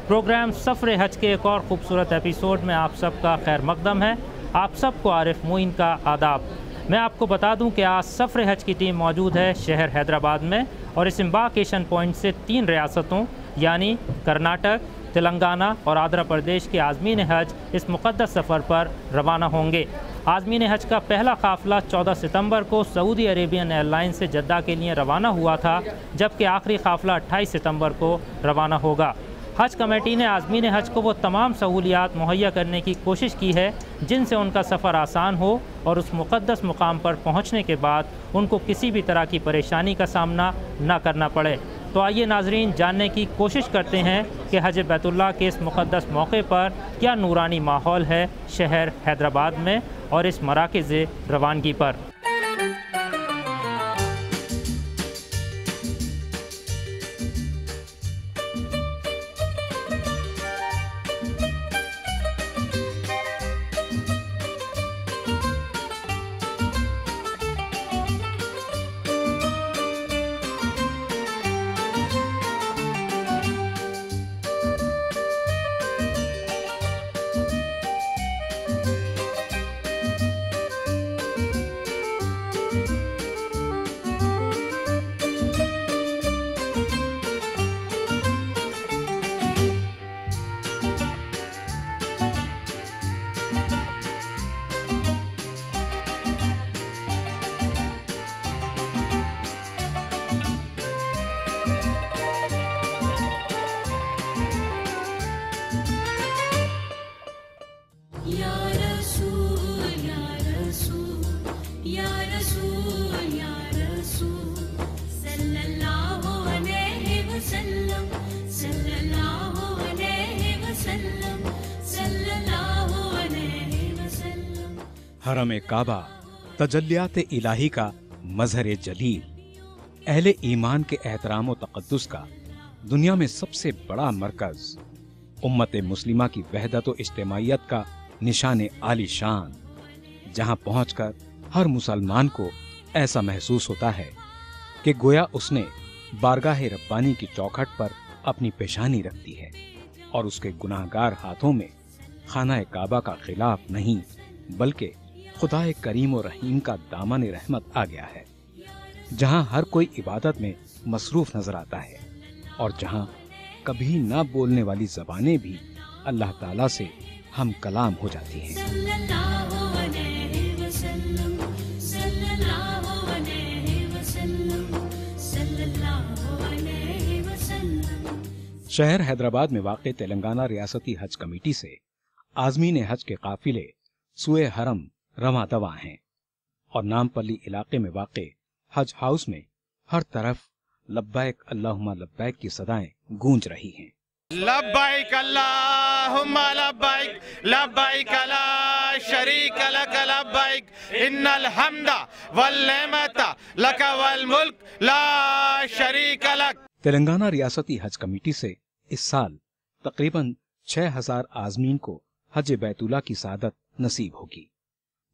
Programme सफ़र हज के एक और ख़ूबसूरत एपिसोड में आप सबका खैर मकदम है। आप सबको आरिफ मोइन का आदाब। मैं आपको बता दूं कि आज सफ़र हज की टीम मौजूद है शहर हैदराबाद में और इस एम्बार्केशन पॉइंट से 3 रियासतों यानी कर्नाटक, तेलंगाना और आंध्र प्रदेश के आज़मीन हज इस मुक़द्दस सफ़र पर रवाना होंगे। आज़मीन हज का पहला काफ़िला 14 सितंबर को सऊदी अरेबियन एयरलाइंस से जद्दा के लिए रवाना हुआ था, जबकि आखिरी काफ़िला 28 सितंबर को रवाना होगा। हज कमेटी ने आज़मीन हज को वो तमाम सहूलियात मुहैया करने की कोशिश की है जिनसे उनका सफ़र आसान हो और उस मुक़द्दस मुकाम पर पहुँचने के बाद उनको किसी भी तरह की परेशानी का सामना न करना पड़े। तो आइए नाजरीन, जानने की कोशिश करते हैं कि हज बैतुल्लाह के इस मुक़द्दस मौके पर क्या नूरानी माहौल है शहर हैदराबाद में और इस मराकज़ रवानगी पर। हरम काबा तजल्लियात इलाही का मजहर जलील, अहले ईमान के एहतराम व तक़द्दुस का दुनिया में सबसे बड़ा मरकज, उम्मत मुस्लिमा की वहदत व इज्तिमाइयत का निशान आली शान, जहां पहुंचकर हर मुसलमान को ऐसा महसूस होता है कि गोया उसने बारगाह रब्बानी की चौखट पर अपनी पेशानी रख दी है और उसके गुनाहगार हाथों में खाना काबा का खिलाफ नहीं बल्कि खुदाए करीम और रहीम का दामन रहमत आ गया है, जहां हर कोई इबादत में मसरूफ नजर आता है और जहां कभी ना बोलने वाली जबानें भी अल्लाह ताला से हम कलाम हो जाती हैं। शहर हैदराबाद में वाक़ तेलंगाना रियासती हज कमेटी से आज़मीन हज के काफिले सुए हरम रवां दवा हैं और नामपल्ली इलाके में वाक़े हज हाउस में हर तरफ लब्बैक अल्लाहुम्मा लब्बैक की सदाएं गूंज रही हैं। लब्बैक अल्लाहुम्मा लब्बैक, लब्बैक ला शरीक लक लब्बैक, इन्नल हम्दा वल निअमता लक वल मुल्क ला शरीक लक। तेलंगाना रियासती हज कमेटी से इस साल तकरीबन 6000 आज़मीन को हज बैतुल्लाह की सादत नसीब होगी,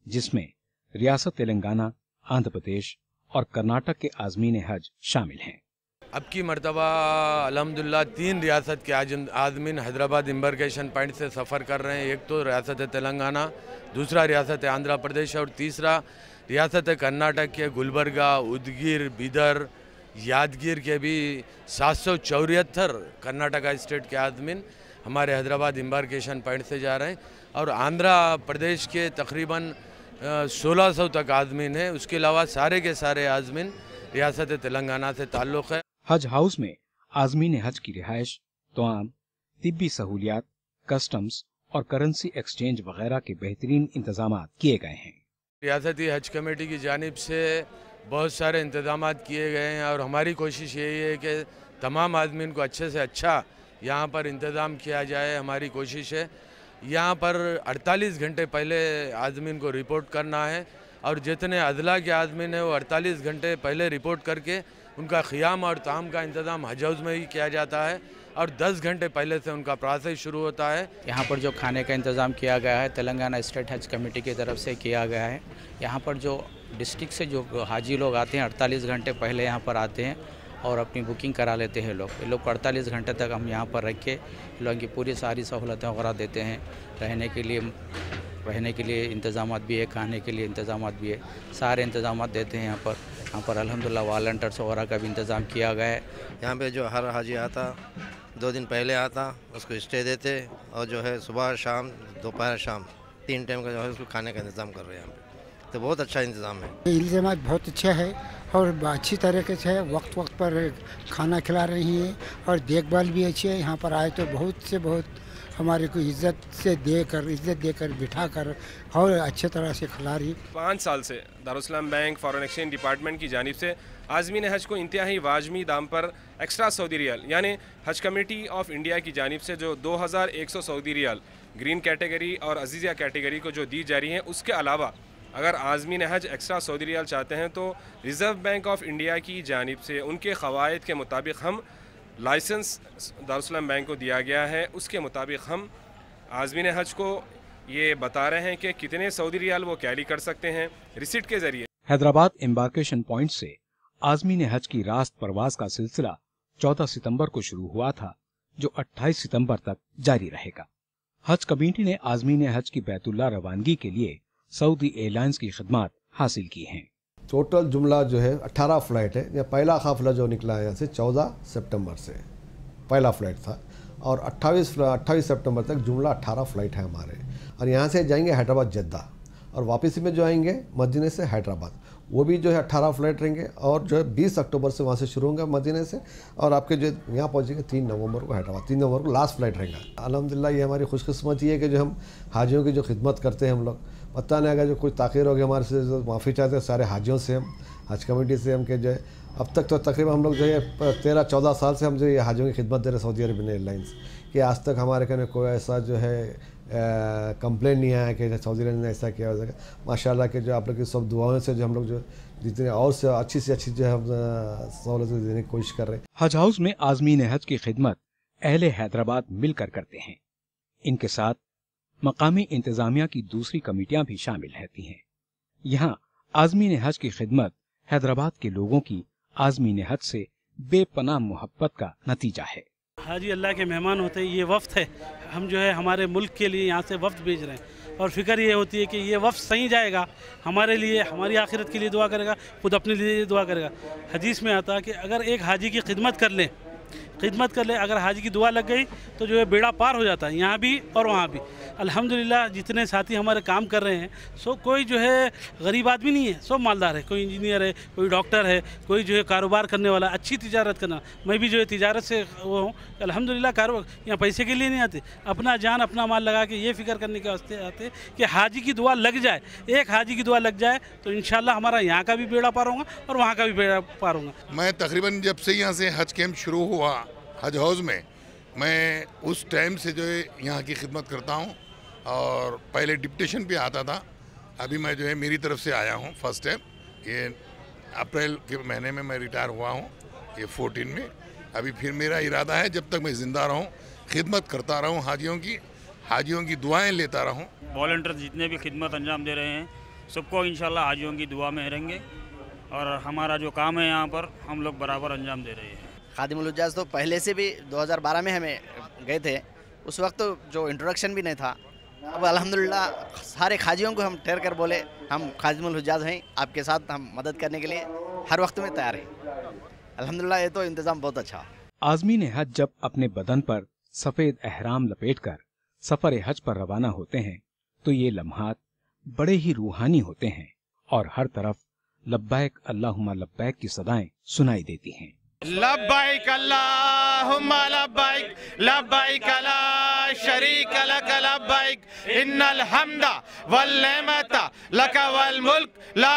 जिसमें रियासत तेलंगाना, आंध्र प्रदेश और कर्नाटक के आज़मीन हज शामिल हैं। अब की मरतबा अल्हम्दुलिल्लाह 3 रियासत के आज़मीन हैदराबाद एम्बार्केशन पॉइंट से सफ़र कर रहे हैं। एक तो रियासत तेलंगाना, दूसरा रियासत आंध्र प्रदेश और तीसरा रियासत कर्नाटक के गुलबर्गा, उदगीर, बीदर, यादगीर के भी 774 कर्नाटका स्टेट के आज़मीन हमारे हैदराबाद एम्बार्केशन पॉइंट से जा रहे हैं और आंध्र प्रदेश के तकरीबन 1600 तक आज़मीन है। उसके अलावा सारे के सारे आज़मीन रियासत तेलंगाना से ताल्लुक़ है। हज हाउस में आज़मीन हज की रिहाइश, तमाम तिब्बी सहूलियात, कस्टम्स और करेंसी एक्सचेंज वगैरह के बेहतरीन इंतजाम किए गए हैं। रियासती हज कमेटी की जानिब से बहुत सारे इंतजाम किए गए हैं और हमारी कोशिश यही है कि तमाम आदमीन को अच्छे से अच्छा यहाँ पर इंतज़ाम किया जाए। हमारी कोशिश है यहाँ पर 48 घंटे पहले आदमीन को रिपोर्ट करना है और जितने अदला के आदमीन हैं वो 48 घंटे पहले रिपोर्ट करके उनका ख़ियाम और ताम का इंतज़ाम हज हाउस में ही किया जाता है और 10 घंटे पहले से उनका प्रोसेस शुरू होता है। यहाँ पर जो खाने का इंतज़ाम किया गया है तेलंगाना स्टेट हज कमेटी की तरफ से किया गया है। यहाँ पर जो डिस्ट्रिक्ट से जो हाजी लोग आते हैं 48 घंटे पहले यहाँ पर आते हैं और अपनी बुकिंग करा लेते हैं लोग। ये लोग को 48 घंटे तक हम यहाँ पर रख के लोगों की पूरी सारी सहूलतें वगैरह देते हैं। रहने के लिए इंतज़ाम भी है, खाने के लिए इंतज़ाम भी है, सारे इंतज़ाम देते हैं यहाँ पर अल्हम्दुलिल्लाह वॉलंटियर्स वगैरह का भी इंतज़ाम किया गया है। यहाँ पे जो हर हाजी आता 2 दिन पहले आता, उसको स्टे देते और जो है सुबह शाम दोपहर शाम 3 टाइम का जो है उसको खाने का इंतज़ाम कर रहे हैं यहाँ पे, तो बहुत अच्छा इंतज़ाम है। इंतज़ाम बहुत अच्छा है और अच्छी तरीके से वक्त पर खाना खिला रही हैं और देखभाल भी अच्छी है। यहाँ पर आए तो बहुत हमारे को इज्जत देकर बिठाकर और अच्छे तरह से खिला रही। 5 साल से Darussalam bank foreign exchange department की जानिब से आज़मीन हज को इंतहाई वाजमी दाम पर एक्स्ट्रा सऊदी रियाल यानी हज कमेटी ऑफ इंडिया की जानिब से जो 2100 सऊदी रियाल ग्रीन कैटेगरी और अजीज़िया कैटेगरी को जो दी जा रही है, उसके अलावा अगर आज़मीन हज एक्स्ट्रा सऊदी रियाल चाहते हैं तो रिज़र्व बैंक ऑफ इंडिया की जानिब से उनके क़वायद के मुताबिक हम लाइसेंस दारुस्सलाम बैंक को दिया गया है, उसके मुताबिक हम आज़मीन हज को ये बता रहे हैं कि कितने सऊदी रियाल वो कैरी कर सकते हैं रिसिट के ज़रिए। हैदराबाद एम्बार्केशन पॉइंट से आज़मीन हज की रास्त परवाज का सिलसिला 14 सितंबर को शुरू हुआ था, जो 28 सितंबर तक जारी रहेगा। हज कमेटी ने आज़मीन हज की बैतुल्लाह रवानगी के लिए सऊदी एयरलाइंस की खिदमत हासिल की हैं। टोटल जुमला जो है 18 फ्लाइट है। या पहला काफिला जो निकला है यहाँ से 14 सितंबर से पहला फ्लाइट था और 28 सितंबर तक जुमला 18 फ्लाइट है हमारे। और यहाँ से जाएंगे हैदराबाद जद्दा और वापसी में जो आएंगे मदीने से हैदराबाद, वो भी जो है 18 फ्लाइट रहेंगे और जो है 20 अक्टूबर से वहाँ से शुरू होंगे मदीने से और आपके जो यहाँ पहुँचेंगे 3 नवंबर को हैदराबाद। 3 नवंबर को लास्ट फ्लाइट रहेगा। अल्हम्दुलिल्लाह ये हमारी खुशकिस्मती है कि जो हम हाजियों की जो खिदमत करते हैं हम लोग, पता नहीं अगर जो कुछ ताख़ीर हो गया हमारे से जो माफ़ी चाहते हैं सारे हाजियों से, हम हज कमेटी से हम के जो है अब तक तो तकरीबन हम लोग जो है 13-14 साल से हम जो ये हाजियों की खिदमत दे रहे सऊदी अरबियन एयरलाइंस कि आज तक हमारे कहने कोई ऐसा जो है कंप्लेन नहीं आया कि सऊदी अरब ने ऐसा किया हो। माशाल्लाह के जो आप लोग की सब दुआओं से जो हम लोग जो जितने और से अच्छी जो है हम सहूलतें देने की कोशिश कर रहे हैं। हज हाउस में आज़मीन हज की खिदमत अहले हैदराबाद मिलकर करते हैं। इनके साथ मकामी इंतजामिया की दूसरी कमेटियां भी शामिल रहती हैं। यहाँ आज़मीन हज की खिदमत हैदराबाद के लोगों की आज़मीन हज से बेपनाह मोहब्बत का नतीजा है। हाजी अल्लाह के मेहमान होते हैं, ये वफ्त है, हम जो है हमारे मुल्क के लिए यहाँ से वफ्त भेज रहे हैं और फ़िक्र ये होती है कि ये वफ्त सही जाएगा, हमारे लिए हमारी आखिरत के लिए दुआ करेगा, खुद अपने लिए दुआ करेगा। हदीस में आता है कि अगर एक हाजी की खिदमत कर ले, अगर हाजी की दुआ लग गई तो जो है बेड़ा पार हो जाता है, यहाँ भी और वहाँ भी। अल्हम्दुलिल्लाह जितने साथी हमारे काम कर रहे हैं सो कोई जो है गरीब आदमी नहीं है, सब मालदार है, कोई इंजीनियर है, कोई डॉक्टर है, कोई जो है कारोबार करने वाला, अच्छी तिजारत करना। मैं भी जो है तिजारत से वो हूँ, अल्हम्दुलिल्लाह कारोबार यहाँ पैसे के लिए नहीं आते, अपना जान अपना माल लगा के ये फ़िक्र करने के वास्ते आते कि हाजी की दुआ लग जाए। एक हाजी की दुआ लग जाए तो इंशाल्लाह हमारा यहाँ का भी बेड़ा पार होगा और वहाँ का भी बेड़ा पार होगा। मैं तकरीबन जब से यहाँ से हज कैंप शुरू हुआ हज हाउस में, मैं उस टाइम से जो है यहाँ की खिदमत करता हूँ और पहले डिप्टेशन पे आता था, अभी मैं जो है मेरी तरफ से आया हूँ फर्स्ट टाइम। ये अप्रैल के महीने में मैं रिटायर हुआ हूँ, ये 14 में। अभी फिर मेरा इरादा है जब तक मैं ज़िंदा रहूँ खिदमत करता रहूँ, हाजियों की दुआएं लेता रहूँ। वॉलंटियर जितने भी खिदमत अंजाम दे रहे हैं सबको इंशाल्लाह हाजियों की दुआ में रहेंगे और हमारा जो काम है यहाँ पर हम लोग बराबर अंजाम दे रहे हैं। खादिमुल हुज्जाज तो पहले से भी 2012 में हमें गए थे, उस वक्त तो जो इंट्रोडक्शन भी नहीं था। अब अल्हम्दुलिल्लाह सारे खाजियों को हम ठहर कर बोले हम खादिमुल हुज्जाज हैं, आपके साथ हम मदद करने के लिए हर वक्त में तैयार हैं। अल्हम्दुलिल्लाह ये तो इंतज़ाम बहुत अच्छा। आज़मीन हज जब अपने बदन पर सफ़ेद एहराम लपेटकर सफ़र हज पर रवाना होते हैं तो ये लम्हात बड़े ही रूहानी होते हैं और हर तरफ लब्बैक अल्लाहुम्मा लब्बैक की सदाएं सुनाई देती हैं। लब्बैक अल्लाहुम्मा लब्बैक, लब्बैक ला शरीक लक लब्बैक, इन्नल हम्दा वल निअमता लक वल मुल्क ला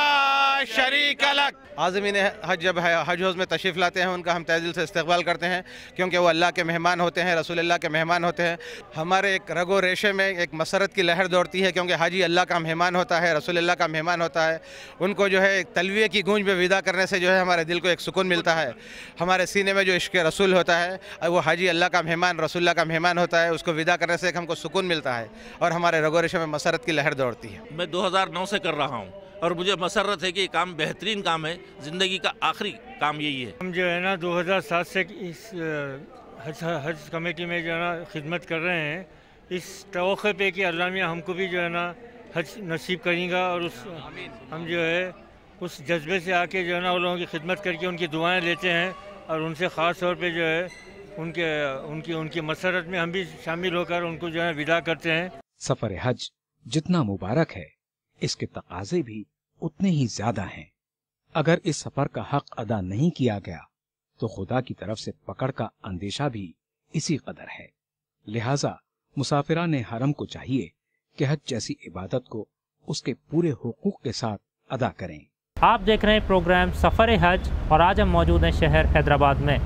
शरीक लक। आज़मीन हज जब हज हाउस में तशरीफ़ लाते हैं उनका हम तहे दिल से इस्तकबाल करते हैं क्योंकि वो अल्लाह के मेहमान होते हैं, रसूलुल्लाह के मेहमान होते हैं। हमारे एक रगो रेशे में एक मसरत की लहर दौड़ती है क्योंकि हाजी अल्लाह का मेहमान होता है, रसूलुल्लाह का मेहमान होता है। उनको जो है तलविये की गूंज में विदा करने से जो है हमारे दिल को एक सुकून मिलता है। हमारे सीने में जो इश्क़ रसूल होता है, वो हाजी अल्लाह का मेहमान रसूलुल्लाह का मेहमान होता है, उसको विदा करने से हमको सुकून मिलता है और हमारे रगो रेशे में मसरत की लहर दौड़ती है। मैं 2009 से कर रहा हूँ اور مجھے مسرت ہے کہ یہ کام بہترین کام ہے، زندگی کا آخری کام یہی ہے۔ ہم جو ہے نا 2007 سے اس حج کمیٹی میں جو ہے نا خدمت کر رہے ہیں، اس توقع پہ کہ اللہ میاں ہم کو بھی جو ہے نا حج نصیب کریں گا، اور ہم جو ہے اس جذبے سے آ کے جو ہے نا ان لوگوں کی خدمت کر کے ان کی دعائیں لیتے ہیں، اور ان سے خاص طور پہ جو ہے ان کی مسرت میں ہم بھی شامل ہو کر ان کو جو ہے ودا کرتے ہیں۔ سفر حج جتنا مبارک ہے، اس کے تقاضے بھی اتنے ہی زیادہ ہیں۔ اگر اس سفر کا حق ادا نہیں کیا گیا تو خدا کی طرف سے پکڑ کا اندیشہ بھی اسی قدر ہے۔ لہٰذا مسافران حرم کو چاہیے کہ حج جیسی عبادت کو اس کے پورے حقوق کے ساتھ ادا کریں۔ آپ دیکھ رہے ہیں پروگرام سفر حج، اور آج ہم موجود ہیں شہر حیدرآباد میں۔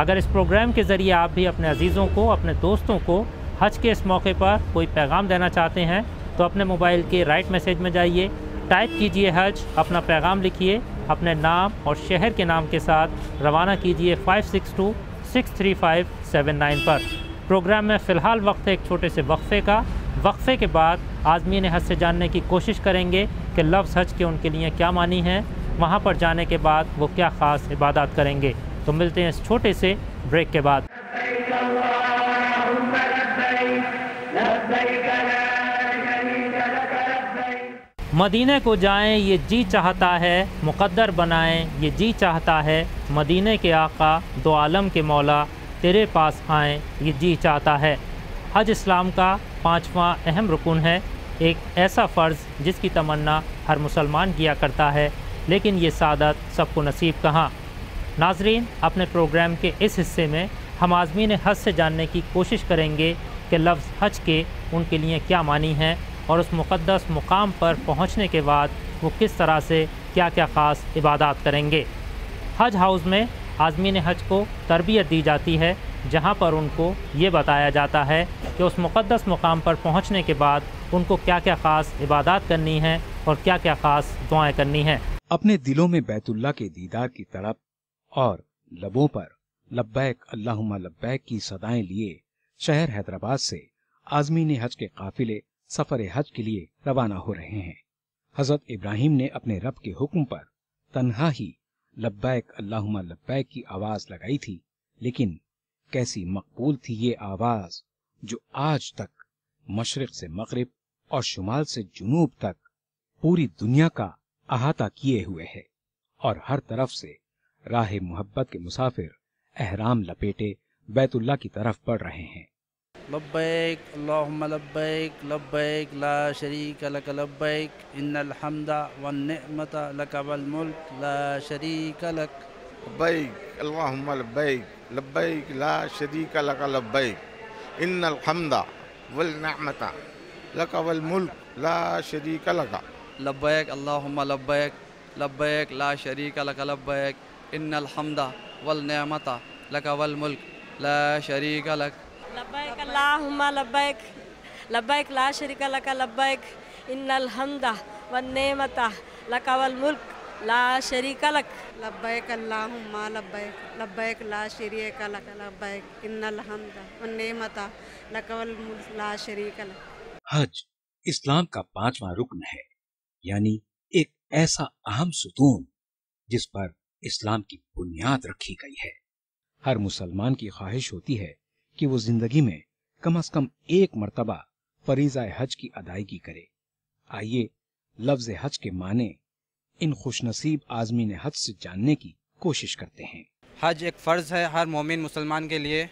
اگر اس پروگرام کے ذریعے آپ بھی اپنے عزیزوں کو، اپنے دوستوں کو حج کے اس موقع پر کوئی پیغام دینا چاہتے ہیں تو اپنے موبائل کے رائٹ میسیج میں جائیے، ٹائپ کیجئے حج، اپنا پیغام لکھیے، اپنے نام اور شہر کے نام کے ساتھ روانہ کیجئے 56263579 پر۔ پروگرام میں فی الحال وقت ہے ایک چھوٹے سے وقفے کا۔ وقفے کے بعد عازمین حج سے جاننے کی کوشش کریں گے کہ لفظ حج کے ان کے لیے کیا معنی ہیں، وہاں پر جانے کے بعد وہ کیا خاص عبادات کریں گے۔ تو ملتے ہیں اس چھوٹے سے بریک کے بعد۔ مدینہ کو جائیں یہ جی چاہتا ہے، مقدر بنائیں یہ جی چاہتا ہے، مدینہ کے آقا دو عالم کے مولا تیرے پاس آئیں یہ جی چاہتا ہے۔ حج اسلام کا 5واں اہم رکن ہے، ایک ایسا فرض جس کی تمنا ہر مسلمان کیا کرتا ہے، لیکن یہ سعادت سب کو نصیب کہاں۔ ناظرین، اپنے پروگرام کے اس حصے میں ہم عازمین حج سے جاننے کی کوشش کریں گے کہ لفظ حج کے ان کے لیے کیا معنی ہیں، اور اس مقدس مقام پر پہنچنے کے بعد وہ کس طرح سے کیا کیا خاص عبادات کریں گے۔ حج ہاؤس میں عازمین حج کو تربیت دی جاتی ہے، جہاں پر ان کو یہ بتایا جاتا ہے کہ اس مقدس مقام پر پہنچنے کے بعد ان کو کیا کیا خاص عبادات کرنی ہیں اور کیا کیا خاص دعائیں کرنی ہیں۔ اپنے دلوں میں بیت اللہ کے دیدار کی طرف اور لبوں پر لبیک اللہم لبیک کی صدائیں لیے شہر حیدرآباد سے عازمین حج کے قافلے سفر حج کے لیے روانہ ہو رہے ہیں۔ حضرت ابراہیم نے اپنے رب کے حکم پر تنہا ہی لبیک اللہم لبیک کی آواز لگائی تھی، لیکن کیسی مقبول تھی یہ آواز جو آج تک مشرق سے مغرب اور شمال سے جنوب تک پوری دنیا کا احاطہ کیے ہوئے ہے، اور ہر طرف سے راہ محبت کے مسافر احرام لپیٹے بیت اللہ کی طرف بڑھ رہے ہیں۔ لبیک اللہم لبیک لبیک لا شریک لک لبیک ان الحمد والنعمت لک والملک لا شریک لک لبیک اللہم لبیک لبیک لا شریک لک لبیک ان الحمد والنعمت لک والملک لا شریک لک لبیک اللہم لبیک لبیک لا شریک لک لبیک ان الحمد والنعمت لک والملک لا شریک لک لبیک اللہم لبیک لبیک لا شریک لک لبیک ان الحمد والنعمت لک والملک لا شریک لک لبیک اللہم لبیک لبیک لا شریک لک لبیک ان الحمد والنعمت لک والملک لا شریک لک۔ حج اسلام کا 5واں رکن ہے، یعنی ایک ایسا اہم ستون جس پر اسلام کی بنیاد رکھی گئی ہے۔ ہر مسلمان کی خواہش ہوتی ہے کہ وہ زندگی میں کم از کم ایک مرتبہ فریضہ حج کی ادائیگی کرے۔ آئیے لفظ حج کے معنی ان خوش نصیب عازمین حج سے جاننے کی کوشش کرتے ہیں۔ حج ایک فرض ہے ہر مومن مسلمان کے لیے،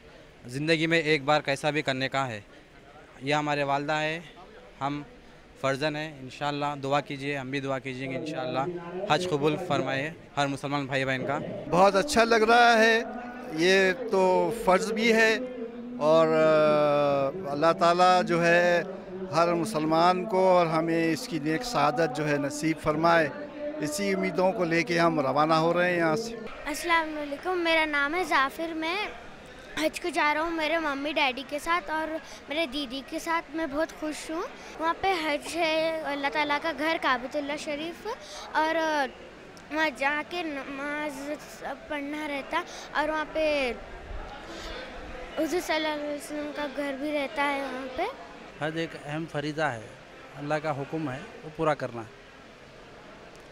زندگی میں ایک بار کیسا بھی کرنے کا ہے۔ یہ ہمارے والدہ ہے، ہم فرزن ہیں، انشاءاللہ دعا کیجئے، ہم بھی دعا کیجئیں گے انشاءاللہ حج قبول فرمائے ہر مسلمان بھائی بہن کا۔ بہت اچھا لگ رہا ہے، یہ تو فرض بھی ہے، اور اللہ تعالیٰ جو ہے ہر مسلمان کو اور ہمیں اس کی نیک سعادت جو ہے نصیب فرمائے، اسی امیدوں کو لے کے ہم روانہ ہو رہے ہیں یہاں سے۔ السلام علیکم، میرا نام ہے ظافر، میں حج کو جا رہا ہوں میرے ممی ڈیڈی کے ساتھ اور میرے دیدی کے ساتھ۔ میں بہت خوش ہوں، وہاں پہ حج ہے، اللہ تعالیٰ کا گھر کعبۃ اللہ شریف، اور وہاں جا کے نماز پڑھنا رہتا، اور وہاں پہ حضور صلی اللہ علیہ وسلم کا گھر بھی رہتا ہے وہاں پہ۔ حج ایک اہم فریضہ ہے، اللہ کا حکم ہے وہ پورا کرنا ہے۔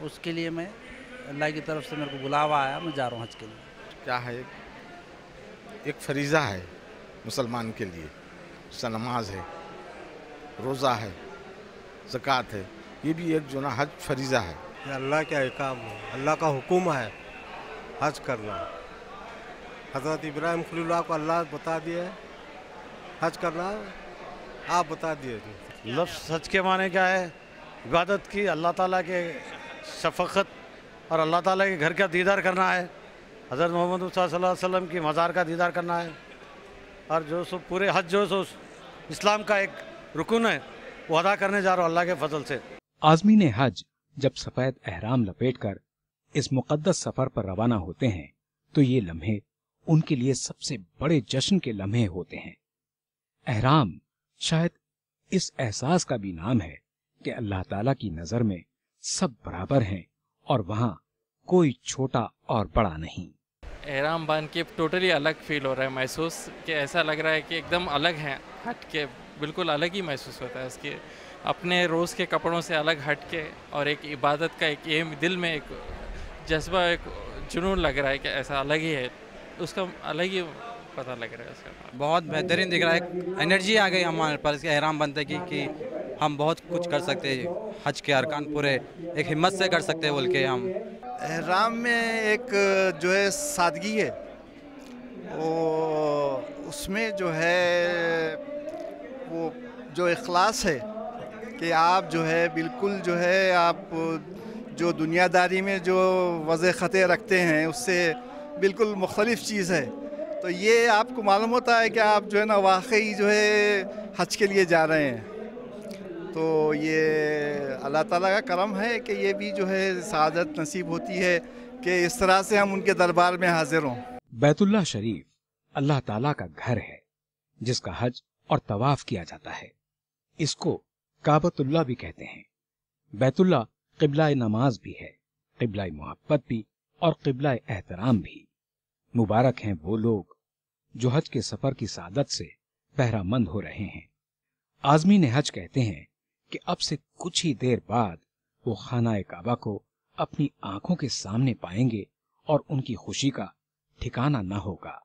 اس کے لیے میں اللہ کی طرف سے میرے کو بلاوا آیا, میں جا رہا ہوں حج کے لیے. کیا ہے, ایک فریضہ ہے مسلمان کے لیے, نماز ہے, روزہ ہے, زکوٰۃ ہے, یہ بھی ایک جو نا حج فریضہ ہے. یہ اللہ کا احکام ہے, اللہ کا حکم ہے حج کرنا. حضرت ابراہیم خلیل اللہ کو اللہ بتا دیے حج کرنا, آپ بتا دیے. لفظ حج کے معنی کیا ہے؟ عبادت کی, اللہ تعالیٰ کے شفقت اور اللہ تعالیٰ کے گھر کا دیدار کرنا ہے, حضرت محمد صلی اللہ علیہ وسلم کی مزار کا دیدار کرنا ہے, اور جو سو پورے حج جو سو اسلام کا ایک رکن ہے وہ ادا کرنے جا رہا ہوں اللہ کے فضل سے. عازمین حج جب سفید احرام لپیٹ کر اس مقدس سفر پر روانہ ہوتے ہیں تو یہ لمحے ان کے لیے سب سے بڑے جشن کے لمحے ہوتے ہیں. احرام شاید اس احساس کا بھی نام ہے کہ اللہ تعالیٰ کی نظر میں سب برابر ہیں اور وہاں کوئی چھوٹا اور بڑا نہیں. احرام باندھ کے ٹوٹلی الگ فیل ہو رہا ہے, محسوس کہ ایسا لگ رہا ہے کہ ایک دم الگ ہیں, ہٹ کے بالکل الگ ہی محسوس ہوتا ہے. اس کے اپنے روز کے کپڑوں سے الگ ہٹ کے, اور ایک عبادت کا ایک ایم دل میں ایک جذبہ, ایک جنون لگ رہا ہے کہ ایسا الگ ہی ہے, اس کا الگ ہی پتہ لگ رہا ہے. اس کا بہت بہترین دکھ رہا ہے, انرجی آ گئی ہمارے پاس احرام بنتے کی کہ ہم بہت کچھ کر سکتے ہیں, حج کے ارکان پورے ایک ہمت سے کر سکتے ہیں بول کے. ہم احرام میں ایک جو ہے سادگی ہے, وہ اس میں جو ہے وہ جو اخلاص ہے کہ آپ جو ہے بالکل جو ہے آپ جو دنیا داری میں جو وضع خطے رکھتے ہیں اس سے بالکل مختلف چیز ہے. تو یہ آپ کو معلوم ہوتا ہے کہ آپ جو ہے نا واقعی جو ہے حج کے لیے جا رہے ہیں. تو یہ اللہ تعالیٰ کا کرم ہے کہ یہ بھی جو ہے سعادت نصیب ہوتی ہے کہ اس طرح سے ہم ان کے دربار میں حاضر ہوں. بیت اللہ شریف اللہ تعالیٰ کا گھر ہے جس کا حج اور طواف کیا جاتا ہے. اس کو کعبۃ اللہ بھی کہتے ہیں. بیت اللہ قبلہ نماز بھی ہے, قبلہ محبت بھی اور قبلہ احترام بھی. مبارک ہیں وہ لوگ جو حج کے سفر کی سعادت سے بہرہ مند ہو رہے ہیں. عازمین حج کہتے ہیں کہ اب سے کچھ ہی دیر بعد وہ خانہ کعبہ کو اپنی آنکھوں کے سامنے پائیں گے اور ان کی خوشی کا ٹھکانہ نہ ہوگا.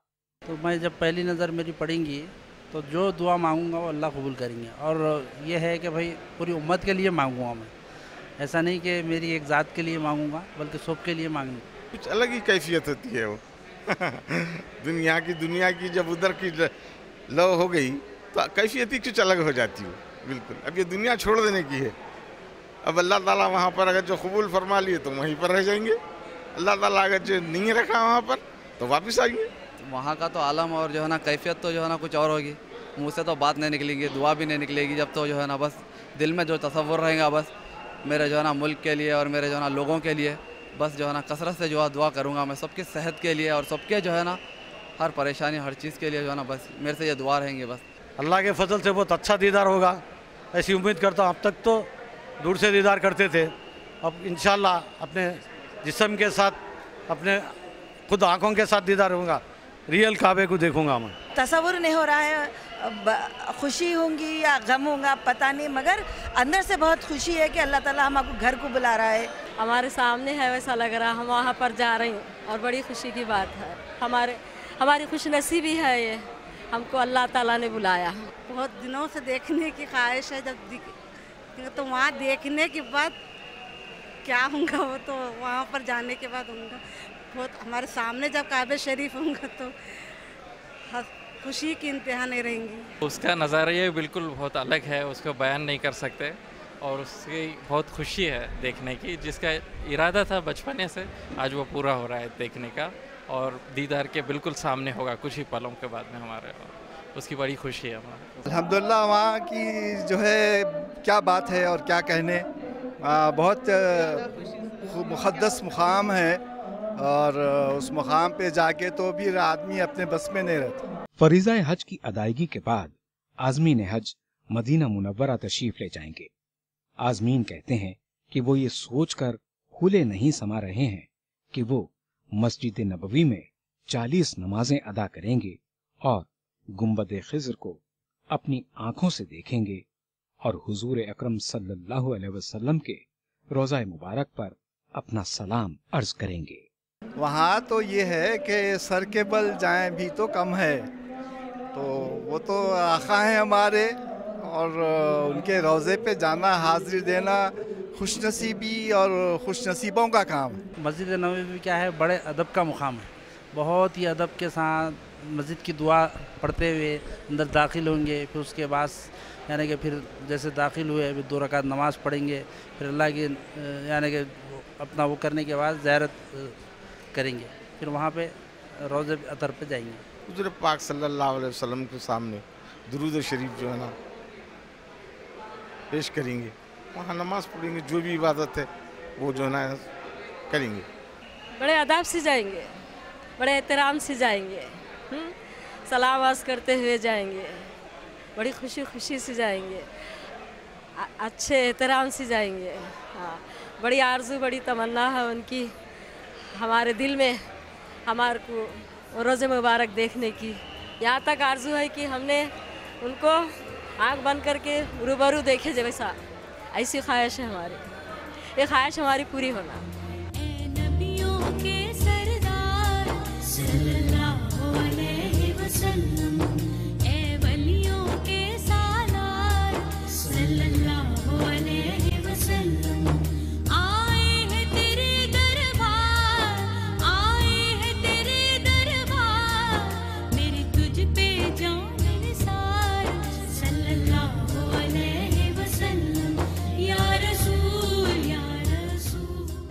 تو میں جب پہلی نظر میری پڑیں گی تو جو دعا مانگوں گا وہ اللہ قبول کریں گے. اور یہ ہے کہ بھائی پوری امت کے لیے مانگوں گا میں, ایسا نہیں کہ میری ایک ذات کے لیے مانگوں گا بلکہ سب کے لیے مانگوں گا. کچھ الگ ہی کیفیت ہوتی ہے وہ دنیا کی جب ادھر کی لو ہو گئی تو کیفیت ہی کچھ الگ ہو جاتی ہو بالکل. اب یہ دنیا چھوڑ دینے کی ہے. اب اللہ تعالیٰ وہاں پر اگر جو قبول فرما لیے تو وہیں پر رہ جائیں گے, اللہ تعالیٰ اگر جو نہیں رکھا وہاں پر تو واپس آئیں گے. وہاں کا تو عالم اور جو ہے نا کیفیت تو جو ہے نا کچھ اور ہوگی. منہ سے تو بات نہیں نکلیں گی, دعا بھی نہیں نکلے گی, جب تو جو ہے نا بس دل میں جو تصور رہے گا بس میرے جو ہے نا ملک کے لیے اور میرے جو ہے نا لوگوں کے لیے, بس جو ہے نا کثرت سے جو ہے دعا کروں گا میں سب کی صحت کے لیے اور سب کے جو ہے نا ہر پریشانی ہر چیز کے لیے جو ہے نا بس میرے سے یہ دعا رہیں گے. بس اللہ کے فضل سے بہت اچھا دیدار ہوگا ایسی امید کرتا ہوں. اب تک تو دور سے دیدار کرتے تھے, اب انشاءاللہ اپنے جسم کے ساتھ اپنے خود آنکھوں کے ساتھ دیدار ہوگا, ریئل کعبے کو دیکھوں گا میں. تصور نہیں ہو رہا ہے خوشی ہوں گی یا غم ہوں گا پتہ نہیں, مگر اندر سے بہت خوشی ہے کہ اللہ تعالیٰ ہم آپ کو گھر کو بلا رہا ہے. ہمارے سامنے ہے ویسا لگ رہا, ہم وہاں پر جا رہے ہیں اور بڑی خوشی کی بات ہے. ہماری خوش نصیبی ہے یہ, ہم کو اللہ تعالیٰ نے بلایا. بہت دنوں سے دیکھنے کی خواہش ہے, جب تو وہاں دیکھنے کے بعد کیا ہوں گا وہ تو وہاں پر جانے کے بعد ہوں گا. بہت ہمارے سامنے جب کعبہ شریف ہوں گا تو خوشی کی انتہا نہیں رہیں گی. اس کا نظریہ بالکل بہت الگ ہے, اس کو بیان نہیں کر سکتے, اور اس کی بہت خوشی ہے دیکھنے کی, جس کا ارادہ تھا بچپنے سے آج وہ پورا ہو رہا ہے دیکھنے کا, اور دیدار کے بالکل سامنے ہوگا کچھ ہی پلوں کے بعد میں ہمارے, اس کی بڑی خوشی ہے ہمارے. الحمدللہ وہاں کی جو ہے کیا بات ہے اور کیا کہنے, بہت مقدس مقام ہے, اور اس مقام پہ جا کے تو بھی آدمی اپنے بس میں نہیں رہتا. فریضہ حج کی ادائیگی کے بعد عازمین حج مدینہ منورہ تشریف لے جائیں گے. عازمین کہتے ہیں کہ وہ یہ سوچ کر کھلے نہیں سما رہے ہیں کہ وہ مسجد نبوی میں 40 نمازیں ادا کریں گے اور گنبد خضر کو اپنی آنکھوں سے دیکھیں گے, اور حضور اکرم صلی اللہ علیہ وسلم کے روضہ مبارک پر अपना सलाम अर्ज करेंगे। वहाँ तो ये है कि सर के बल जाएं भी तो कम है, तो वो तो आका हैं हमारे, और उनके रोज़े पे जाना, हाजिरी देना खुशनसीबी और खुशनसीबों का काम है। मस्जिद नबवी क्या है, बड़े अदब का मुकाम है। बहुत ही अदब के साथ मस्जिद की दुआ पढ़ते हुए अंदर दाखिल होंगे। फिर उसके बाद यानी कि फिर जैसे दाखिल हुए फिर 2 रकात नमाज़ पढ़ेंगे, फिर अल्लाह की यानी कि अपना वो करने के बाद ज़ियारत करेंगे, फिर वहाँ पे रोज़े अतर पे जाएंगे। हुज़ूर पाक सल्लल्लाहु अलैहि वसल्लम के सामने दुरूद शरीफ जो है ना पेश करेंगे, वहाँ नमाज़ पढ़ेंगे, जो भी इबादत है वो जो है ना करेंगे। बड़े अदाब से जाएंगे, बड़े एहतराम से जाएंगे, सलाम अर्ज़ करते हुए जाएंगे, बड़ी खुशी से जाएंगे, अच्छे एहतराम से जाएंगे। हाँ, बड़ी आरज़ू, बड़ी तमन्ना है उनकी हमारे दिल में, हमारे को रोज़े मुबारक देखने की। यहाँ तक आरज़ू है कि हमने उनको आँख बंद करके रूबरू देखे जैसा, ऐसी ख्वाहिश है हमारी। ये ख्वाहिश हमारी पूरी होना।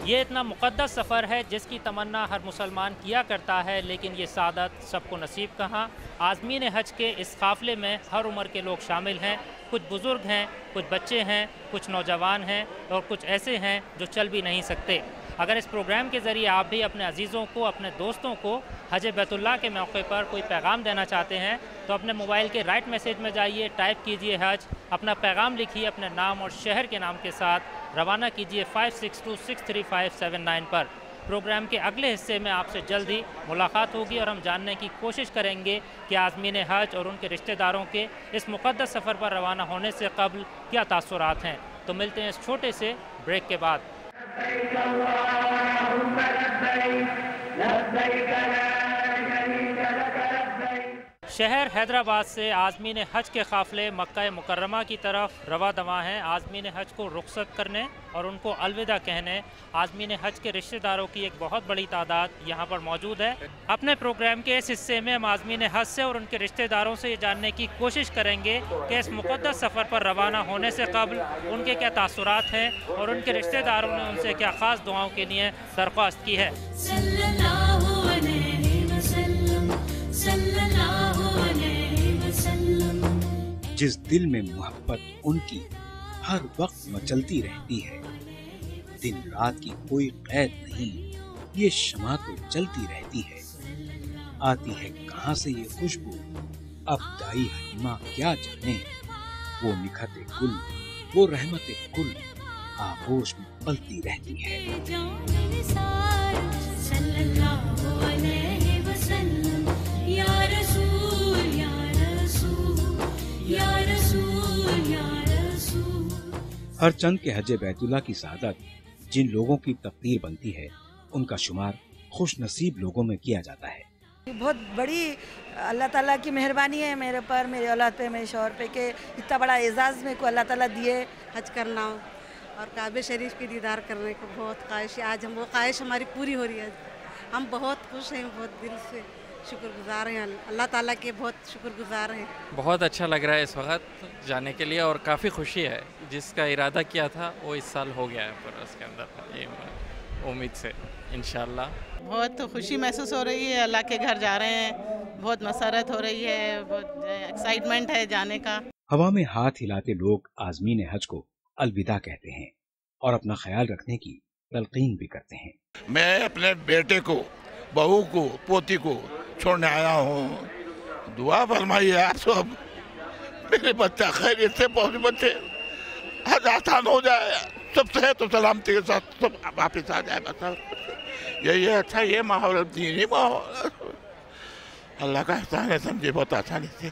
ये इतना मुक़द्दस सफ़र है जिसकी तमन्ना हर मुसलमान किया करता है, लेकिन ये सादत सबको नसीब कहाँ। आज़मीन हज के इस काफ़िले में हर उम्र के लोग शामिल हैं। कुछ बुज़ुर्ग हैं, कुछ बच्चे हैं, कुछ नौजवान हैं और कुछ ऐसे हैं जो चल भी नहीं सकते। अगर इस प्रोग्राम के ज़रिए आप भी अपने अजीज़ों को, अपने दोस्तों को हज बैतुल्लाह के मौके पर कोई पैगाम देना चाहते हैं तो अपने मोबाइल के राइट मैसेज में जाइए, टाइप कीजिए हज, अपना पैगाम लिखिए अपने नाम और शहर के नाम के साथ, रवाना कीजिए 56263579 पर। प्रोग्राम के अगले हिस्से में आपसे जल्द ही मुलाकात होगी और हम जानने की कोशिश करेंगे कि आज़मीन हज और उनके रिश्तेदारों के इस मुक़द्दस सफ़र पर रवाना होने से कब्ल क्या तासुरात हैं। तो मिलते हैं इस छोटे से ब्रेक के बाद। शहर हैदराबाद से आज़मीन हज के काफ़िले मक्का मुकर्रमा की तरफ रवा दवा हैं आज़मीन हज को रुखसत करने और उनको अलविदा कहने। आज़मीन हज के रिश्तेदारों की एक बहुत बड़ी तादाद यहाँ पर मौजूद है। अपने प्रोग्राम के इस हिस्से में हम आज़मीन हज से और उनके रिश्तेदारों से ये जानने की कोशिश करेंगे कि इस मुक़द्दस सफ़र पर रवाना होने से कब्ल उनके क्या तासुरात हैं और उनके रिश्तेदारों ने उनसे क्या ख़ास दुआओं के लिए दरख्वास्त की है। जिस दिल में मोहब्बत उनकी हर वक्त मचलती रहती है, दिन रात की कोई कैद नहीं, ये शमा तो जलती रहती है। आती है कहाँ से ये खुशबू, अब दाई हलीमा क्या जाने। वो निखते गुल, वो रहमते कुल, आगोश में पलती रहती है। हर चंद के हज बैतुल्लाह की सादत जिन लोगों की तकदीर बनती है, उनका शुमार खुश नसीब लोगों में किया जाता है। बहुत बड़ी अल्लाह ताला की मेहरबानी है मेरे पर, मेरे औलाद पे, मेरे शौहर पे कि इतना बड़ा एजाज़ मेरे को अल्लाह ताला दिए। हज करना और काबे शरीफ की दीदार करने को बहुत ख्वाहिश है। आज हम वो ख्वाहिश हमारी पूरी हो रही है। हम बहुत खुश हैं, बहुत दिल से शुक्रगुजार हैं, अल्लाह ताला के बहुत शुक्रगुजार हैं। बहुत अच्छा लग रहा है इस वक्त जाने के लिए और काफ़ी खुशी है। जिसका इरादा किया था वो इस साल हो गया है पर उसके अंदर, ये उम्मीद से इंशाल्लाह। बहुत खुशी महसूस हो रही है, अल्लाह के घर जा रहे हैं, बहुत मसरत हो रही है, बहुत एक्साइटमेंट है जाने का। हवा में हाथ हिलाते लोग आज़मीन हज को अलविदा कहते हैं और अपना ख्याल रखने की तलकीन भी करते हैं। मैं अपने बेटे को, बहू को, पोती को छोड़ने आया हूँ, दुआ फरमाइए आप सब, मेरे बच्चा खैरियत से पहुँच, बच्चे हज आसान हो जाए, सब सेहत तो सलामती के साथ सब वापिस आ जाए। बस यही है, अच्छा ये माहौल, दीनी माहौल, अल्लाह का एहसान है, समझे बहुत आसानी से।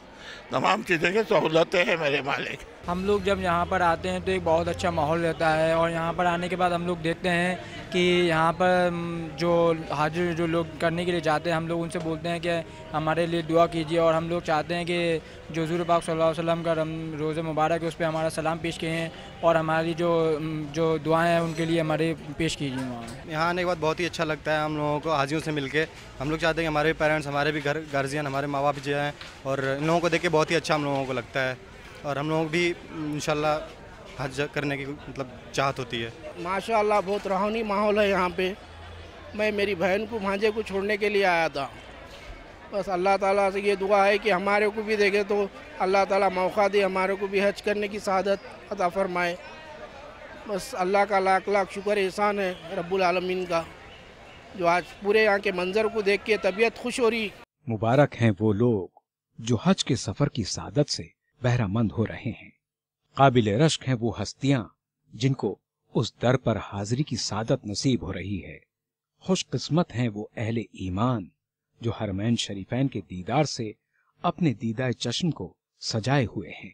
तमाम चीज़ें की सहूलतें हैं मेरे मालिक। हम लोग जब यहाँ पर आते हैं तो एक बहुत अच्छा माहौल रहता है, और यहाँ पर आने के बाद हम लोग देखते हैं कि यहाँ पर जो हाजिर जो लोग करने के लिए जाते हैं, हम लोग उनसे बोलते हैं कि हमारे लिए दुआ कीजिए, और हम लोग चाहते हैं कि जो हुज़ूर पाक सल्लल्लाहु अलैहि वसल्लम का रोज़े मुबारक है उस पर हमारा सलाम पेश किए और हमारी जो दुआएं हैं उनके लिए हमारे पेश कीजिए वहाँ। यहाँ आने के बाद बहुत ही अच्छा लगता है हम लोगों को हाजियों से मिलके। हम लोग चाहते हैं कि हमारे पेरेंट्स, हमारे भी गार्जियन, हमारे माँ बाप जो हैं, और इन लोगों को देख के बहुत ही अच्छा हम लोगों को लगता है, और हम लोगों को भी इंशाल्लाह हज करने की मतलब चाहत होती है। माशाअल्लाह बहुत रूहानी माहौल है यहाँ पे। मैं मेरी बहन को भांजे को छोड़ने के लिए आया था। बस अल्लाह ताला से ये दुआ है कि हमारे को भी देखे तो अल्लाह ताला मौका दे, हमारे को भी हज करने की सआदत अता फरमाए। बस अल्लाह का लाख लाख शुक्र एहसान है रब्बुल आलमीन का, जो आज पूरे यहाँ के मंजर को देख के तबीयत खुश हो रही। मुबारक हैं वो लोग जो हज के सफर की सादत से बहरामंद हो रहे हैं। काबिल रश्क हैं वो हस्तियां जिनको उस दर पर हाजिरी की सादत नसीब हो रही है। खुशकिस्मत हैं वो अहले ईमान जो हरमैन शरीफैन के दीदार से अपने दीदाए चश्म को सजाए हुए हैं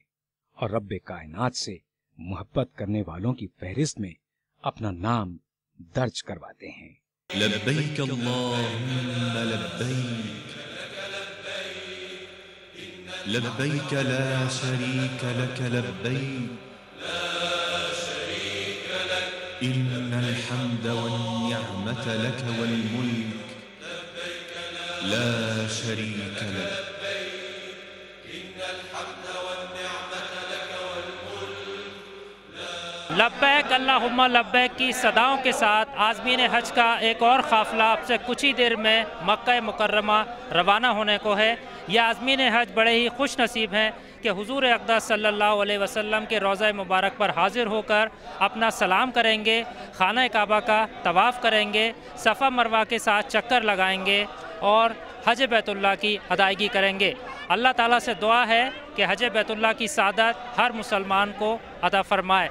और रब्बे कायनात से मोहब्बत करने वालों की फहरिस्त में अपना नाम दर्ज करवाते हैं। लब्बैक अल्लाहुम्मा लब्बैक लब्बैक ला शरीक लक लब्बैक इन्नल हम्द वन्निअमत लक वल मुल्क ला शरीक लक। लब्बैक अल्लाहुम्मा लब्बैक की सदाओं के साथ आज़मीन हज का एक और काफ़िला आपसे कुछ ही देर में मक्का मुकर्रमा रवाना होने को है। यह आज़मीन हज बड़े ही खुश नसीब हैं कि हुज़ूर अक़दस सल्लल्लाहु अलैहि वसल्लम के रोज़ा मुबारक पर हाज़िर होकर अपना सलाम करेंगे, खाना काबा का तवाफ़ करेंगे, सफ़ा मरवा के साथ चक्कर लगाएंगे और हज बैतुल्लाह की अदायगी करेंगे। अल्लाह ताला से दुआ है कि हज बैतुल्लाह की सादत हर मुसलमान को अता फ़रमाए।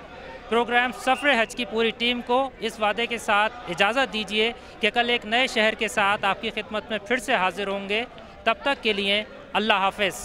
प्रोग्राम सफ़र हज की पूरी टीम को इस वादे के साथ इजाज़त दीजिए कि कल एक नए शहर के साथ आपकी खिदमत में फिर से हाजिर होंगे। तब तक के लिए अल्लाह हाफ़िज़।